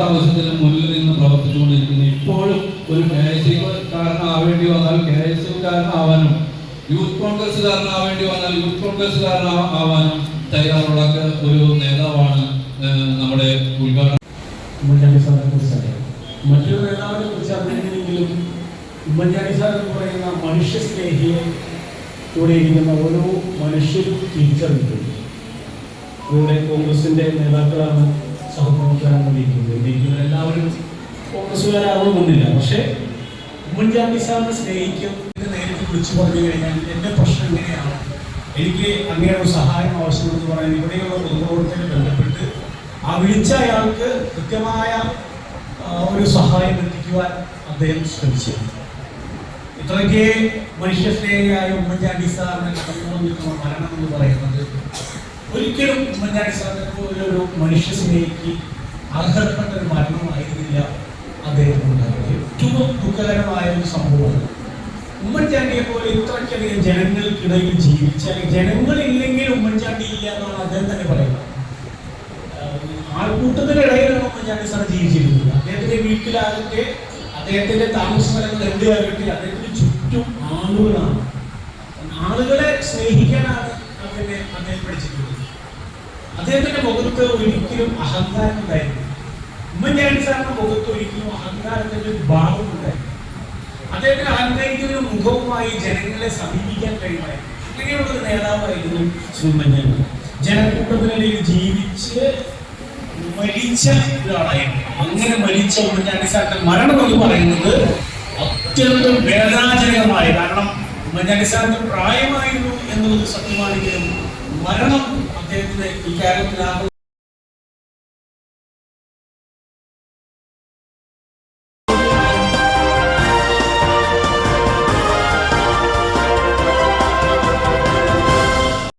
ആവശ്യത്തിനും മുന്നിൽ നിന്ന് പ്രവർത്തിച്ചുകൊണ്ടിരിക്കുന്നു. ഇപ്പോഴും ഒരു KSUകാരനാവേണ്ടി വന്നാൽ KSUകാരനാവാനും, യൂത്ത് കോൺഗ്രസ്സുകാരനാവേണ്ടി വന്നാൽ യൂത്ത് കോൺഗ്രസ്സുകാരനാവാനും തയ്യാറുള്ള ഒരു നേതാവാണ് നമ്മുടെ ഉദ്ഘാടനം. ഉമ്മൻചാണ്ടി സാറിനെ കുറിച്ച് മറ്റൊരു നേതാവിനെ കുറിച്ച് അറിഞ്ഞില്ലെങ്കിലും ഉമ്മൻചാണ്ടി സാർ എന്ന് പറയുന്ന മനുഷ്യസ്നേഹിയെ ഇവിടെ ഇരിക്കുന്ന ഓരോ മനുഷ്യരും തിരിച്ചറിഞ്ഞിട്ടുണ്ട്. ഇവിടെ കോൺഗ്രസിൻ്റെ നേതാക്കളാണ്, സഹപ്രവർത്തകരാണ് ഇരിക്കുന്നത്. എല്ലാവരും കോൺഗ്രസ്സുകാരാവണമെന്നില്ല. പക്ഷേ ഉമ്മൻചാണ്ടി സാറിനെ സ്നേഹിക്കും എന്ന് നേരിട്ട് വിളിച്ചു പറഞ്ഞു കഴിഞ്ഞാൽ എൻ്റെ പ്രശ്നം എങ്ങനെയാണ്, എനിക്ക് അങ്ങനെ ഒരു സഹായം ആവശ്യമെന്ന് പറയാൻ ഇവിടെയുള്ള പൊതുപ്രവർത്തകരെ ബന്ധപ്പെട്ട് ആ വിളിച്ച അയാൾക്ക് കൃത്യമായ ഒരു സഹായം എത്തിക്കുവാൻ അദ്ദേഹം ശ്രമിച്ചു. ഇത്രയ്ക്ക് മനുഷ്യസ്നേഹിയായ ഉമ്മൻചാണ്ടി സാറിന് മരണം എന്ന് പറയുന്നത് ഒരിക്കലും ഉമ്മൻചാണ്ടി സാറിനെ ഒരു മനുഷ്യസ്നേഹിക്ക് അർഹതപ്പെട്ട ഒരു മരണമായിരുന്നില്ല അദ്ദേഹത്തിന് ഉണ്ടായത്. ഏറ്റവും ദുഃഖകരമായ ഒരു സംഭവമാണ്. ഉമ്മൻചാണ്ടിയെ പോലെ ഇത്രയ്ക്കധികം ജനങ്ങൾക്കിടയിൽ ജീവിച്ചാൽ ജനങ്ങളില്ലെങ്കിൽ ഉമ്മൻചാണ്ടി ഇല്ല എന്നാണ് അദ്ദേഹം തന്നെ പറയുന്നത്. ആൾക്കൂട്ടത്തിനിടയിലാണ് ഉമ്മൻചാണ്ടി സാർ ജീവിച്ചിരുന്നത്. അദ്ദേഹത്തിന്റെ വീട്ടിലാകട്ടെ, അദ്ദേഹത്തിന്റെ താമസ സ്ഥലങ്ങൾ എവിടെയാകട്ടെ, അദ്ദേഹത്തിന് ചുറ്റും ആളുകളാണ്. ആളുകളെ സ്നേഹിക്കാനാണ് അദ്ദേഹം പഠിച്ചിട്ടുള്ളത്. അദ്ദേഹത്തിന്റെ മുഖത്ത് ഒരിക്കലും അഹങ്കാരം ഉണ്ടായിരുന്നു. ഉമ്മൻചാണ്ടി സാറിന്റെ മുഖത്ത് ഒരിക്കലും അഹങ്കാരത്തിന്റെ ഒരു ഭാവം ഉണ്ടായിരുന്നു. അദ്ദേഹത്തിന് അഹങ്കരിക്കുന്ന ഒരു മുഖവുമായി ജനങ്ങളെ സമീപിക്കാൻ കഴിയുമായിരുന്നു. അങ്ങനെയുള്ള ഒരു നേതാവായിരുന്നു ഉമ്മൻചാണ്ടി. ജനക്കൂട്ടത്തിനിടയിൽ ജീവിച്ച് മരിച്ച ഒരാളായിരുന്നു. അങ്ങനെ മരിച്ച ഉമ്മൻചാണ്ടി സാറിന്റെ മരണം എന്ന് പറയുന്നത് അത്യന്തം വേദനാജനകമായ, കാരണം ഉമ്മൻചാണ്ടി സാറിന് പ്രായമായിരുന്നു എന്നുള്ളത് സത്യമാണെങ്കിലും മരണം അദ്ദേഹത്തിന് ഈ കേരളത്തിലാകും